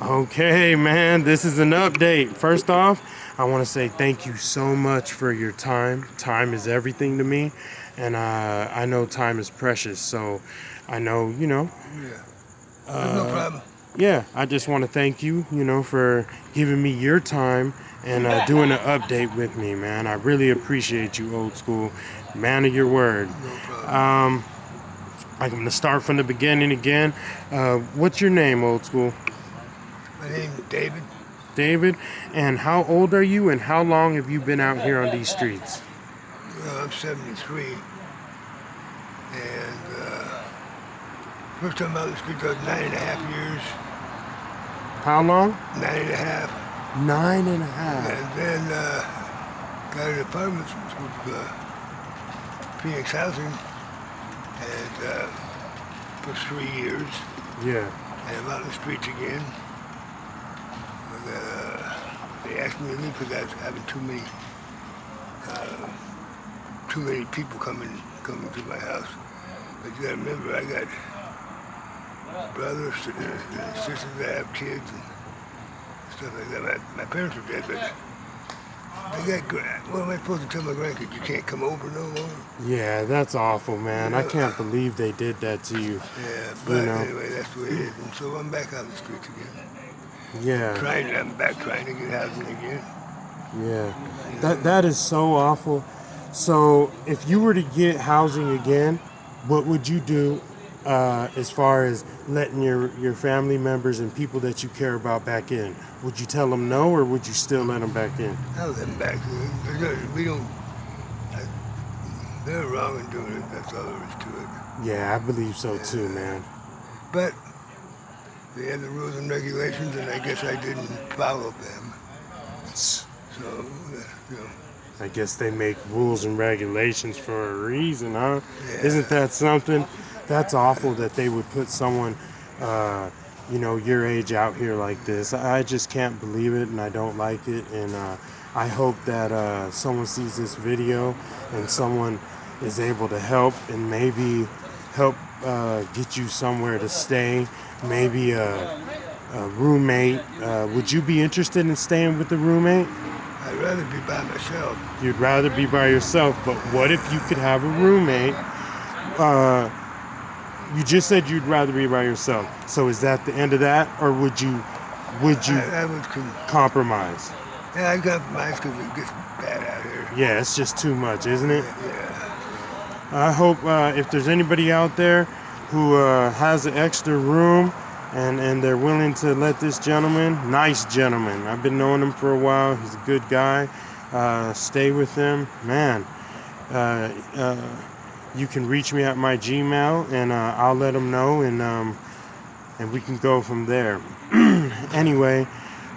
Okay, man, this is an update. First off, I want to say thank you so much for your time. Time is everything to me, and I know time is precious. So I know, Yeah, there's no uh, problem. yeah, I just want to thank you, for giving me your time and doing an update with me, man. I really appreciate you, old school. Man of your word. No problem. Um, I'm going to start from the beginning again. What's your name, old school? My name is David. David, and how old are you and how long have you been out here on these streets? I'm 73, and first time out of the street I was 9.5 years. How long? 9.5. 9.5. And then got an apartment with Phoenix Housing, and for 3 years. Yeah. And I'm out in the streets again. And, they asked me to leave because I was having too many people coming to my house. But you gotta remember, I got brothers and sisters that have kids and stuff like that. My parents were dead, but what am I supposed to tell my grandkids? You can't come over no more? Yeah, that's awful, man. I can't believe they did that to you. Yeah, but anyway, that's the way it is. And so I'm back on the streets again. Yeah. I'm back trying to get housing again. Yeah. That is so awful. So, if you were to get housing again, what would you do as far as letting your family members and people that you care about back in? Would you tell them no, or would you still let them back in? I'll let them back. We don't. They're wrong in doing it. That's all there is to it. Yeah, I believe so too, man. But they had the rules and regulations, and I guess I didn't follow them. So, I guess they make rules and regulations for a reason, huh? Yeah. Isn't that something? That's awful that they would put someone, your age out here like this. I just can't believe it, and I don't like it. And I hope that someone sees this video and someone is able to help and maybe help get you somewhere to stay. Maybe a roommate. Would you be interested in staying with the roommate? I'd rather be by myself. You'd rather be by yourself, but what if you could have a roommate? You just said you'd rather be by yourself. So is that the end of that, or would you I would compromise? Yeah, I compromise because it gets bad out here. Yeah, it's just too much, isn't it? Yeah. I hope if there's anybody out there who has an extra room and they're willing to let this gentleman, nice gentleman, I've been knowing him for a while, he's a good guy, stay with him, man. You can reach me at my Gmail, and I'll let them know, and we can go from there. Anyway,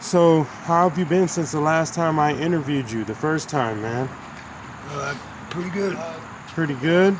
so how have you been since the last time I interviewed you, the first time, man? Pretty good. Pretty good?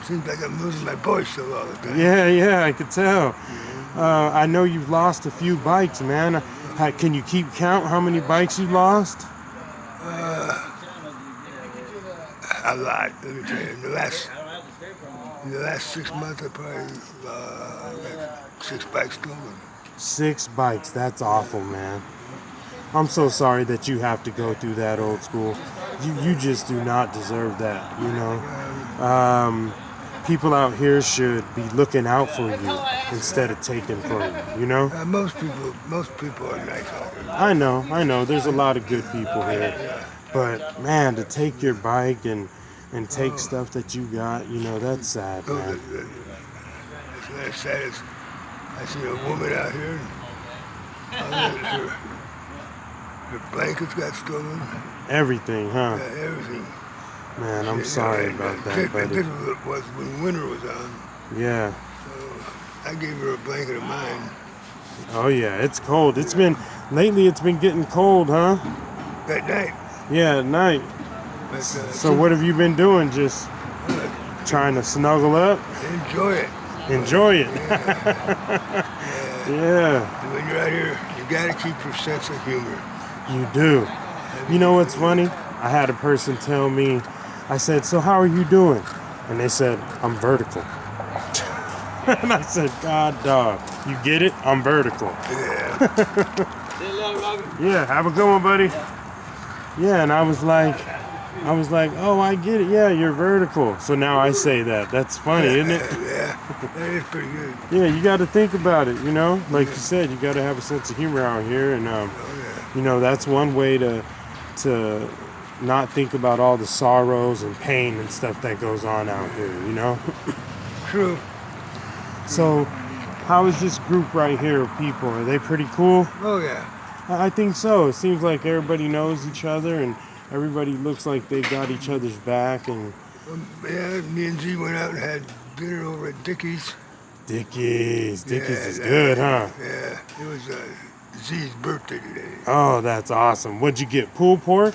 Seems like I'm losing my voice so all the time. Yeah, I could tell. I know you've lost a few bikes, man. Can you keep count how many bikes you've lost? A lot. Let me tell you. In the last 6 months, I probably got 6 bikes stolen. 6 bikes. That's awful, man. I'm so sorry that you have to go through that, old school. You just do not deserve that, People out here should be looking out for you instead of taking from you, Most people are nice out here. I know. There's a lot of good people here. But, man, to take your bike and take stuff that you got, that's sad, man. That's sad. I see a woman out here, and her blankets got stolen. Everything, huh? Yeah, everything. Man, I'm sorry about that, buddy. This was when winter was on. Yeah. So I gave her a blanket of mine. Oh, yeah, it's cold. Lately it's been getting cold, huh? At night. Yeah, at night. But, So what have you been doing? Just trying to snuggle up? Enjoy it. Enjoy it. Yeah. And when you're out here, you gotta keep your sense of humor. You do. You know what's funny? I had a person tell me, I said, so how are you doing? And they said, I'm vertical. And I said, God, dog, you get it? I'm vertical. Yeah. Yeah, have a good one, buddy. Yeah, and I was like, oh, I get it. Yeah, you're vertical. So now I say that. That's funny, isn't it? Yeah, that is pretty good. Yeah, you got to think about it, you know? Like you said, you got to have a sense of humor out here. And, you know, that's one way to not think about all the sorrows and pain and stuff that goes on out here, you know? True. So, how is this group right here of people? Are they pretty cool? Oh, yeah. I think so. It seems like everybody knows each other and everybody looks like they got each other's back. And Yeah, me and Z went out and had dinner over at Dickie's. Dickies Yeah, is good, huh? Yeah, it was Z's birthday today. Oh, that's awesome. What'd you get? Pulled pork?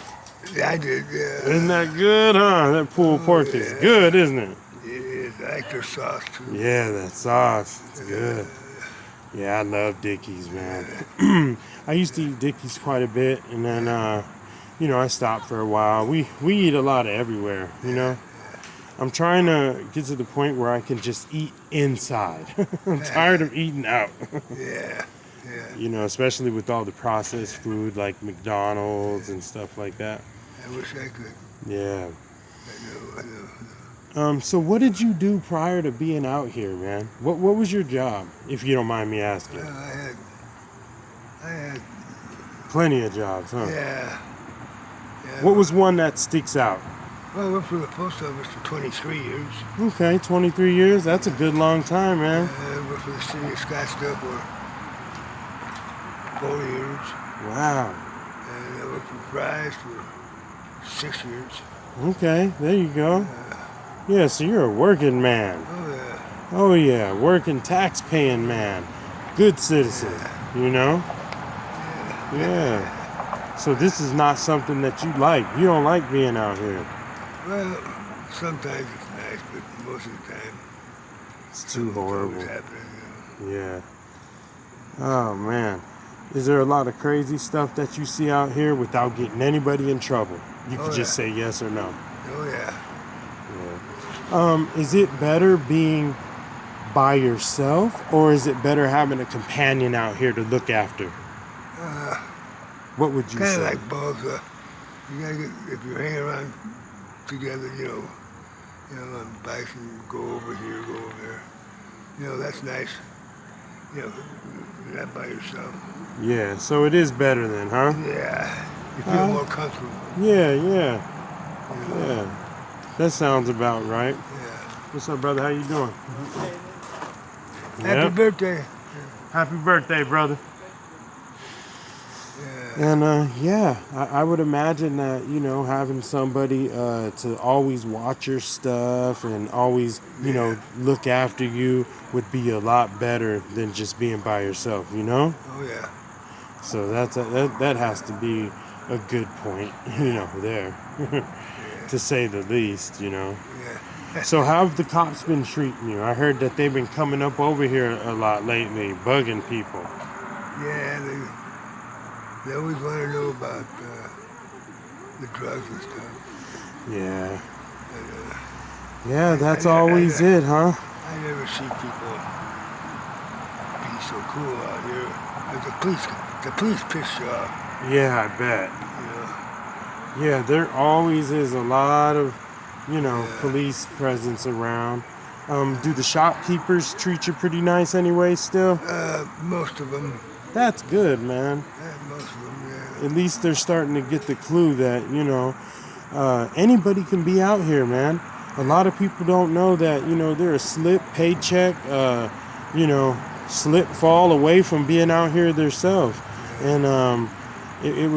Yeah, I did, yeah. Isn't that good, huh? That pulled pork is good, isn't it? It is. I like their sauce, too. Yeah, that sauce. It's good. Yeah, I love Dickies, man. I used to eat Dickies quite a bit, and then, you know, I stopped for a while. We eat a lot of everywhere, you know? I'm trying to get to the point where I can just eat inside. I'm tired of eating out. Yeah. You know, especially with all the processed food like McDonald's and stuff like that. I wish I could. Yeah. I know. So what did you do prior to being out here, man? What was your job, if you don't mind me asking? Well, I had, Plenty of jobs, huh? yeah. What was one that sticks out? Well, I worked for the post office for 23 years. Okay, 23 years. That's a good long time, man. I worked for the city of Scottsdale for 4 years. Wow. And I worked for Fry's for 6 years. Okay, there you go. Yeah, so you're a working man. Oh, yeah. Oh, yeah, working, tax-paying man. Good citizen, you know? Yeah. So this is not something that you like. You don't like being out here. Well, sometimes it's nice, but most of the time It's too it's horrible. always happening, you know. Yeah. Oh, man. Is there a lot of crazy stuff that you see out here without getting anybody in trouble? You could just say yes or no. Oh, yeah. Is it better being by yourself, or is it better having a companion out here to look after? What would you Kind say? of like both. You gotta get, if you're hanging around together, you know, on bikes and go over here, go over there. You know, that's nice. You know, you're not by yourself. Yeah, so it is better then, huh? Yeah, you feel more comfortable. Yeah. You know? Yeah. That sounds about right. Yeah. What's up, brother? How you doing? Happy birthday. Happy birthday, brother. Yeah. And I would imagine that, you know, having somebody to always watch your stuff and always, you know, look after you would be a lot better than just being by yourself, you know? Oh, yeah. So that has to be a good point, you know, there, to say the least, you know. Yeah. So how have the cops been treating you? I heard that they've been coming up over here a lot lately, bugging people. Yeah, they always want to know about the drugs and stuff. Yeah. And, Yeah, that's always it, huh? I never see people be so cool out here. Like the police piss you off, Yeah, I bet. you know. Yeah, there always is a lot of, you know, police presence around. Do the shopkeepers treat you pretty nice anyway still? Most of them. That's good, man. Most of them, yeah. At least they're starting to get the clue that, you know, anybody can be out here, man. A lot of people don't know that, you know, they're a slip, paycheck, you know, slip, fall away from being out here themselves. And it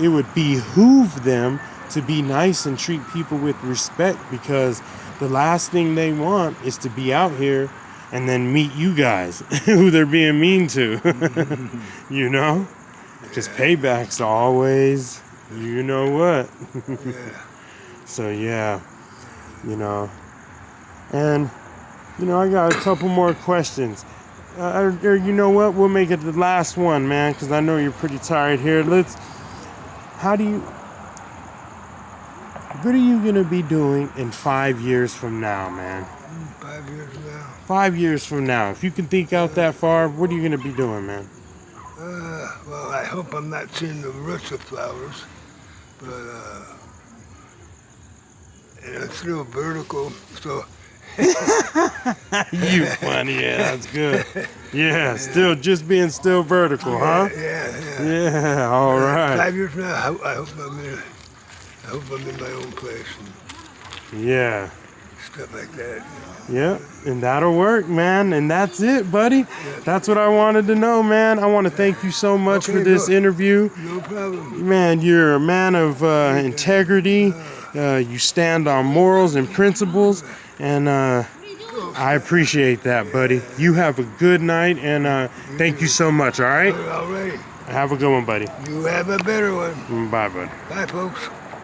would behoove them to be nice and treat people with respect, because the last thing they want is to be out here and then meet you guys who they're being mean to, you know? Because payback's always, you know what? So, yeah, you know. And, you know, I got a couple more questions. Or you know what? We'll make it the last one, man, because I know you're pretty tired here. What are you going to be doing in 5 years from now, man? 5 years from now. 5 years from now. If you can think out that far, what are you going to be doing, man? Well, I hope I'm not seeing the roots of flowers, but and it's still vertical, so. You funny, yeah, that's good. Yeah, still just being still vertical, huh? Yeah. Yeah, all right. 5 years from now, I hope I'm in my own place and Yeah. stuff like that. Yeah, and that'll work, man. And that's it, buddy. That's what I wanted to know, man. I want to thank you so much for this interview. No problem. Man, you're a man of integrity. You stand on morals and principles, and I appreciate that, buddy. You have a good night, and thank you so much, all right? All right. Have a good one, buddy. You have a better one. Bye, buddy. Bye, folks.